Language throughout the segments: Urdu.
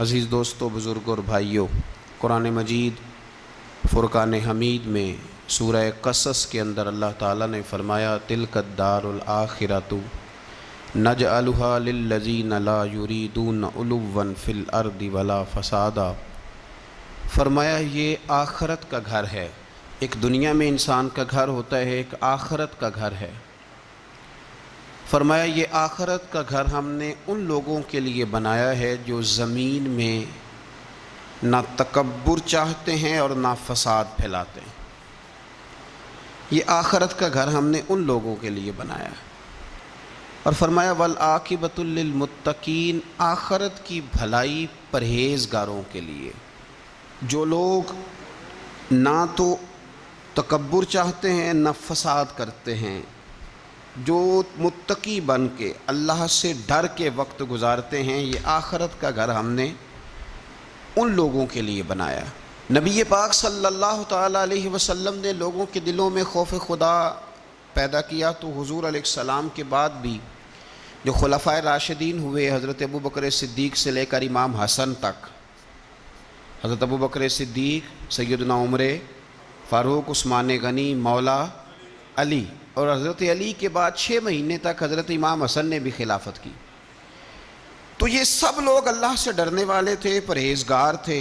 عزیز دوستو، بزرگوں اور بھائیوں، قرآن مجید فرقان حمید میں سورہ قصص کے اندر اللہ تعالیٰ نے فرمایا تلک الدار الآخرۃ نجعلھا للذین لا یریدون علوا فی الارض ولا فسادا۔ فرمایا یہ آخرت کا گھر ہے۔ ایک دنیا میں انسان کا گھر ہوتا ہے، ایک آخرت کا گھر ہے۔ فرمایا یہ آخرت کا گھر ہم نے ان لوگوں کے لیے بنایا ہے جو زمین میں نہ تکبر چاہتے ہیں اور نہ فساد پھیلاتے ہیں۔ یہ آخرت کا گھر ہم نے ان لوگوں کے لیے بنایا ہے۔ اور فرمایا والعاقبۃ للمتقین، آخرت کی بھلائی پرہیزگاروں کے لیے، جو لوگ نہ تو تکبر چاہتے ہیں نہ فساد کرتے ہیں، جو متقی بن کے اللہ سے ڈر کے وقت گزارتے ہیں۔ یہ آخرت کا گھر ہم نے ان لوگوں کے لیے بنایا۔ نبی پاک صلی اللہ تعالیٰ علیہ وسلم نے لوگوں کے دلوں میں خوف خدا پیدا کیا، تو حضور علیہ السلام کے بعد بھی جو خلفائے راشدین ہوئے، حضرت ابوبکر صدیق سے لے کر امام حسن تک، حضرت ابوبکر صدیق، سیدنا عمر فاروق، عثمان غنی، مولا علی، اور حضرت علی کے بعد 6 مہینے تک حضرت امام حسن نے بھی خلافت کی۔ تو یہ سب لوگ اللہ سے ڈرنے والے تھے، پرہیزگار تھے۔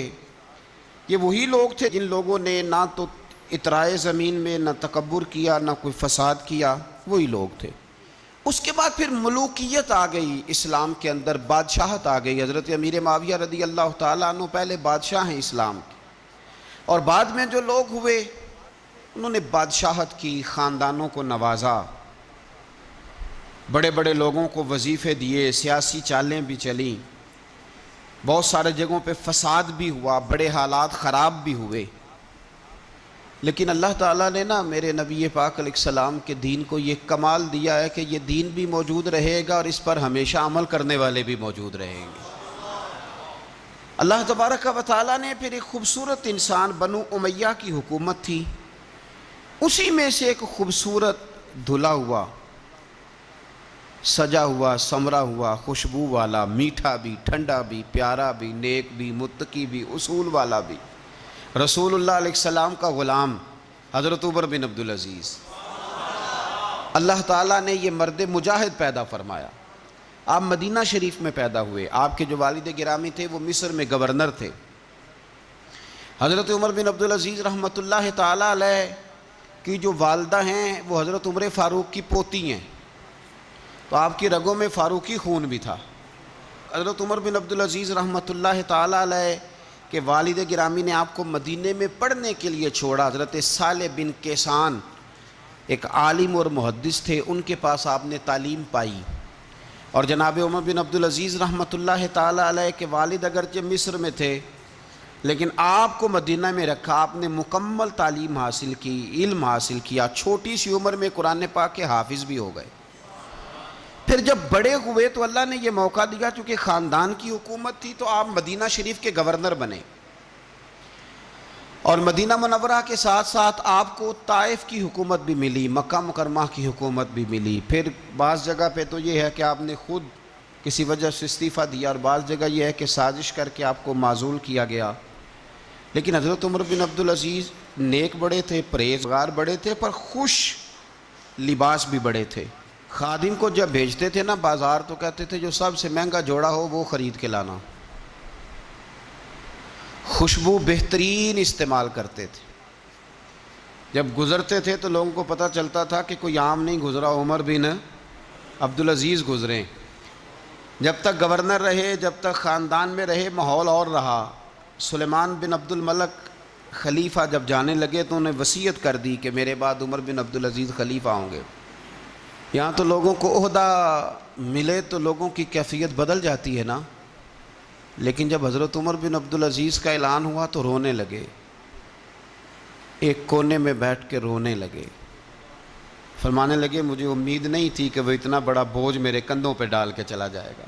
یہ وہی لوگ تھے جن لوگوں نے نہ تو اطراء زمین میں نہ تکبر کیا نہ کوئی فساد کیا، وہی لوگ تھے۔ اس کے بعد پھر ملوکیت آ گئی اسلام کے اندر، بادشاہت آ گئی۔ حضرت امیر معاویہ رضی اللہ تعالیٰ عنہ پہلے بادشاہ ہیں اسلام کے، اور بعد میں جو لوگ ہوئے انہوں نے بادشاہت کی، خاندانوں کو نوازا، بڑے بڑے لوگوں کو وظیفے دیے، سیاسی چالیں بھی چلیں، بہت سارے جگہوں پہ فساد بھی ہوا، بڑے حالات خراب بھی ہوئے۔ لیکن اللہ تعالیٰ نے میرے نبی پاک علیہ السلام کے دین کو یہ کمال دیا ہے کہ یہ دین بھی موجود رہے گا اور اس پر ہمیشہ عمل کرنے والے بھی موجود رہیں گے۔ اللہ تبارک و تعالیٰ نے پھر ایک خوبصورت انسان، بنو امیہ کی حکومت تھی، اسی میں سے ایک خوبصورت دھلا ہوا، سجا ہوا، سمرا ہوا، خوشبو والا، میٹھا بھی، ٹھنڈا بھی، پیارا بھی، نیک بھی، متقی بھی، اصول والا بھی، رسول اللہ علیہ السلام کا غلام حضرت عمر بن عبدالعزیز، اللہ تعالیٰ نے یہ مرد مجاہد پیدا فرمایا۔ آپ مدینہ شریف میں پیدا ہوئے۔ آپ کے جو والد گرامی تھے وہ مصر میں گورنر تھے۔ حضرت عمر بن عبدالعزیز رحمۃ اللہ تعالیٰ علیہ کی جو والدہ ہیں وہ حضرت عمر فاروق کی پوتی ہیں، تو آپ کی رگوں میں فاروقی خون بھی تھا۔ حضرت عمر بن عبدالعزیز رحمۃ اللہ تعالیٰ علیہ کے والد گرامی نے آپ کو مدینے میں پڑھنے کے لیے چھوڑا۔ حضرت صالح بن کیسان ایک عالم اور محدث تھے، ان کے پاس آپ نے تعلیم پائی۔ اور جناب عمر بن عبدالعزیز رحمۃ اللہ تعالیٰ علیہ کے والد اگرچہ مصر میں تھے، لیکن آپ کو مدینہ میں رکھا، آپ نے مکمل تعلیم حاصل کی، علم حاصل کیا، چھوٹی سی عمر میں قرآن پاک کے حافظ بھی ہو گئے۔ پھر جب بڑے ہوئے تو اللہ نے یہ موقع دیا، چونکہ خاندان کی حکومت تھی تو آپ مدینہ شریف کے گورنر بنے، اور مدینہ منورہ کے ساتھ ساتھ آپ کو طائف کی حکومت بھی ملی، مکہ مکرمہ کی حکومت بھی ملی۔ پھر بعض جگہ پہ تو یہ ہے کہ آپ نے خود کسی وجہ سے استعفیٰ دیا، اور بعض جگہ یہ ہے کہ سازش کر کے آپ کو معزول کیا گیا۔ لیکن حضرت عمر بن عبدالعزیز نیک بڑے تھے، پرہیزگار بڑے تھے، پر خوش لباس بھی بڑے تھے۔ خادم کو جب بھیجتے تھے بازار تو کہتے تھے جو سب سے مہنگا جوڑا ہو وہ خرید کے لانا۔ خوشبو بہترین استعمال کرتے تھے۔ جب گزرتے تھے تو لوگوں کو پتہ چلتا تھا کہ کوئی عام نہیں گزرا، عمر بن عبدالعزیز گزرے۔ جب تک گورنر رہے، جب تک خاندان میں رہے، ماحول اور رہا۔ سلیمان بن عبد الملک خلیفہ جب جانے لگے تو انہیں وصیت کر دی کہ میرے بعد عمر بن عبدالعزیز خلیفہ ہوں گے۔ یہاں تو لوگوں کو عہدہ ملے تو لوگوں کی کیفیت بدل جاتی ہے نا، لیکن جب حضرت عمر بن عبدالعزیز کا اعلان ہوا تو رونے لگے، ایک کونے میں بیٹھ کے رونے لگے، فرمانے لگے مجھے امید نہیں تھی کہ وہ اتنا بڑا بوجھ میرے کندھوں پہ ڈال کے چلا جائے گا۔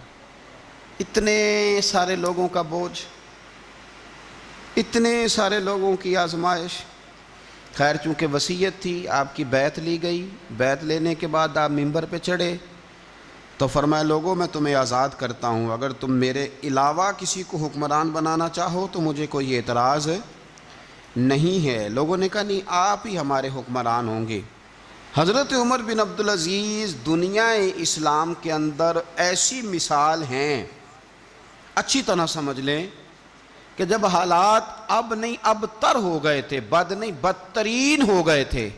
اتنے سارے لوگوں کا بوجھ، اتنے سارے لوگوں کی آزمائش۔ خیر چونکہ وصیت تھی، آپ کی بیعت لی گئی۔ بیعت لینے کے بعد آپ ممبر پہ چڑھے تو فرمایا لوگوں میں تمہیں آزاد کرتا ہوں، اگر تم میرے علاوہ کسی کو حکمران بنانا چاہو تو مجھے کوئی اعتراض نہیں ہے۔ لوگوں نے کہا نہیں، آپ ہی ہمارے حکمران ہوں گے۔ حضرت عمر بن عبدالعزیز دنیا اسلام کے اندر ایسی مثال ہیں، اچھی طرح سمجھ لیں کہ جب حالات اب نہیں اب تر ہو گئے تھے، بد نہیں بدترین ہو گئے تھے،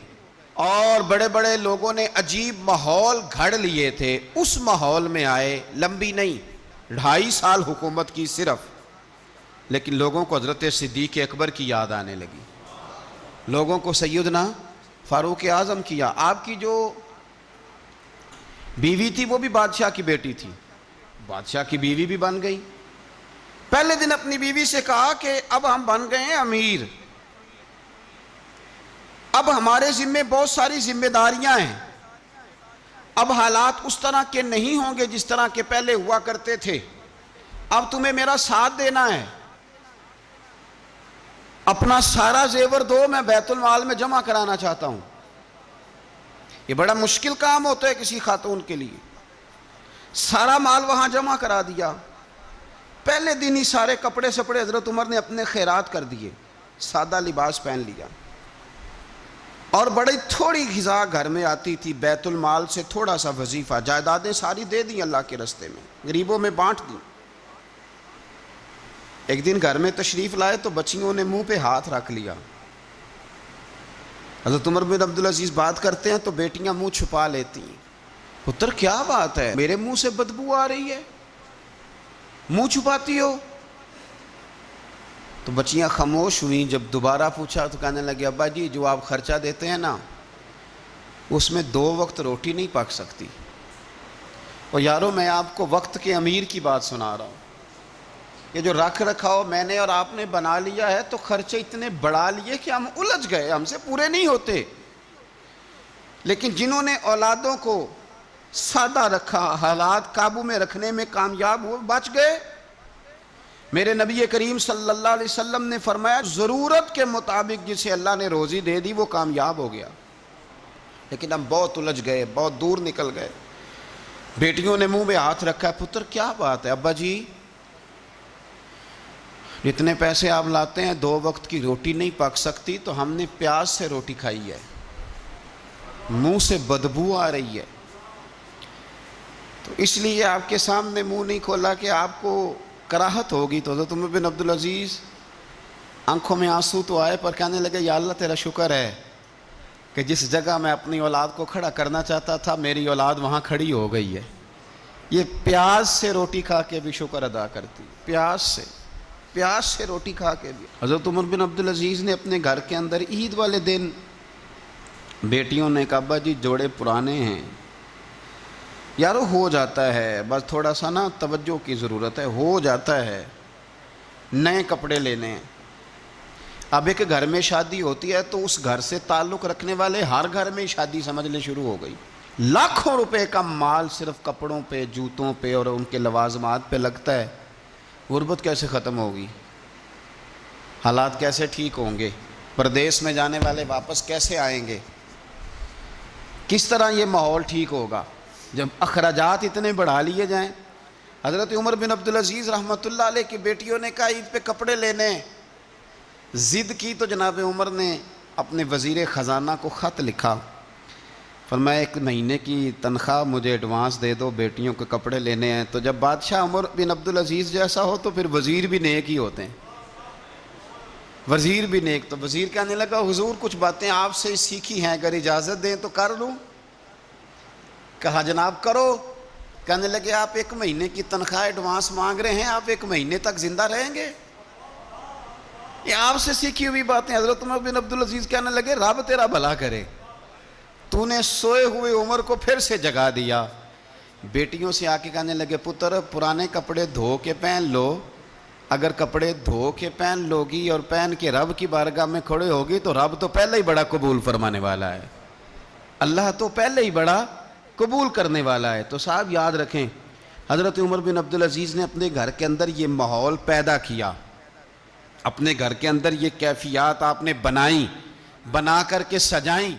اور بڑے بڑے لوگوں نے عجیب ماحول گھڑ لیے تھے، اس ماحول میں آئے، لمبی نہیں 2.5 سال حکومت کی صرف، لیکن لوگوں کو حضرت صدیق اکبر کی یاد آنے لگی، لوگوں کو سیدنا فاروق اعظم کیا۔ آپ کی جو بیوی تھی وہ بھی بادشاہ کی بیٹی تھی، بادشاہ کی بیوی بھی بن گئی۔ پہلے دن اپنی بیوی سے کہا کہ اب ہم بن گئے ہیں امیر، اب ہمارے ذمہ بہت ساری ذمہ داریاں ہیں، اب حالات اس طرح کے نہیں ہوں گے جس طرح کے پہلے ہوا کرتے تھے، اب تمہیں میرا ساتھ دینا ہے، اپنا سارا زیور دو، میں بیت المال میں جمع کرانا چاہتا ہوں۔ یہ بڑا مشکل کام ہوتا ہے کسی خاتون کے لیے، سارا مال وہاں جمع کرا دیا۔ پہلے دن ہی سارے کپڑے سپڑے حضرت عمر نے اپنے خیرات کر دیے، سادہ لباس پہن لیا، اور بڑی تھوڑی غذا گھر میں آتی تھی، بیت المال سے تھوڑا سا وظیفہ، جائیدادیں ساری دے دیں اللہ کے راستے میں، غریبوں میں بانٹ دیں۔ ایک دن گھر میں تشریف لائے تو بچیوں نے منہ پہ ہاتھ رکھ لیا۔ حضرت عمر بن عبدالعزیز بات کرتے ہیں تو بیٹیاں منہ چھپا لیتی ہیں، پتر کیا بات ہے، میرے منہ سے بدبو آ رہی ہے، منہ چھپاتی ہو؟ تو بچیاں خاموش ہوئیں۔ جب دوبارہ پوچھا تو کہنے لگے ابا جی جو آپ خرچہ دیتے ہیں نا اس میں 2 وقت روٹی نہیں پک سکتی۔ اور یارو میں آپ کو وقت کے امیر کی بات سنا رہا ہوں، یہ جو رکھ رکھاؤ میں نے اور آپ نے بنا لیا ہے تو خرچے اتنے بڑھا لیے کہ ہم الجھ گئے، ہم سے پورے نہیں ہوتے۔ لیکن جنہوں نے اولادوں کو سادہ رکھا، حالات قابو میں رکھنے میں کامیاب ہوئے، بچ گئے۔ میرے نبی کریم صلی اللہ علیہ وسلم نے فرمایا ضرورت کے مطابق جسے اللہ نے روزی دے دی وہ کامیاب ہو گیا، لیکن ہم بہت الجھ گئے، بہت دور نکل گئے۔ بیٹیوں نے منہ میں ہاتھ رکھا، پتر کیا بات ہے ابا جی، جتنے پیسے آپ لاتے ہیں 2 وقت کی روٹی نہیں پک سکتی، تو ہم نے پیاز سے روٹی کھائی ہے، منہ سے بدبو آ رہی ہے، تو اس لیے آپ کے سامنے منہ نہیں کھولا کہ آپ کو کراہت ہوگی۔ تو حضرت عمر بن عبدالعزیز آنکھوں میں آنسو تو آئے پر کہنے لگے یا اللہ تیرا شکر ہے کہ جس جگہ میں اپنی اولاد کو کھڑا کرنا چاہتا تھا میری اولاد وہاں کھڑی ہو گئی ہے۔ یہ پیاز سے روٹی کھا کے بھی شکر ادا کرتی، پیاز سے روٹی کھا کے بھی۔ حضرت عمر بن عبدالعزیز نے اپنے گھر کے اندر عید والے دن بیٹیوں نے کہا ابا جی جوڑے پرانے ہیں، یارو ہو جاتا ہے، بس تھوڑا سا نا توجہ کی ضرورت ہے، ہو جاتا ہے، نئے کپڑے لینے ہیں۔ اب ایک گھر میں شادی ہوتی ہے تو اس گھر سے تعلق رکھنے والے ہر گھر میں شادی سمجھنے شروع ہو گئی، لاکھوں روپے کا مال صرف کپڑوں پہ، جوتوں پہ اور ان کے لوازمات پہ لگتا ہے۔ غربت کیسے ختم ہوگی؟ حالات کیسے ٹھیک ہوں گے؟ پردیس میں جانے والے واپس کیسے آئیں گے؟ کس طرح یہ ماحول ٹھیک ہوگا جب اخراجات اتنے بڑھا لیے جائیں؟ حضرت عمر بن عبدالعزیز رحمۃ اللہ علیہ کی بیٹیوں نے کہا عید پہ کپڑے لینے، ضد کی تو جناب عمر نے اپنے وزیر خزانہ کو خط لکھا، فرمایا 1 مہینے کی تنخواہ مجھے ایڈوانس دے دو، بیٹیوں کے کپڑے لینے ہیں۔ تو جب بادشاہ عمر بن عبدالعزیز جیسا ہو تو پھر وزیر بھی نیک ہی ہوتے ہیں، وزیر بھی نیک۔ تو وزیر کہنے لگا حضور کچھ باتیں آپ سے سیکھی ہیں، اگر اجازت دیں تو کر لوں؟ کہا جناب کرو۔ کہنے لگے آپ 1 مہینے کی تنخواہ ایڈوانس مانگ رہے ہیں، آپ 1 مہینے تک زندہ رہیں گے؟ یہ آپ سے سیکھی ہوئی باتیں۔ حضرت عمر بن عبدالعزیز کہنے لگے رب تیرا بھلا کرے، تو نے سوئے ہوئے عمر کو پھر سے جگا دیا۔ بیٹیوں سے آ کے کہنے لگے پتر پرانے کپڑے دھو کے پہن لو، اگر کپڑے دھو کے پہن لوگی اور پہن کے رب کی بارگاہ میں کھڑے ہوگی تو رب تو پہلے ہی بڑا قبول فرمانے والا ہے، اللہ تو پہلے ہی بڑا قبول کرنے والا ہے۔ تو صاحب یاد رکھیں حضرت عمر بن عبدالعزیز نے اپنے گھر کے اندر یہ ماحول پیدا کیا، اپنے گھر کے اندر یہ کیفیات آپ نے بنائی، بنا کر کے سجائیں۔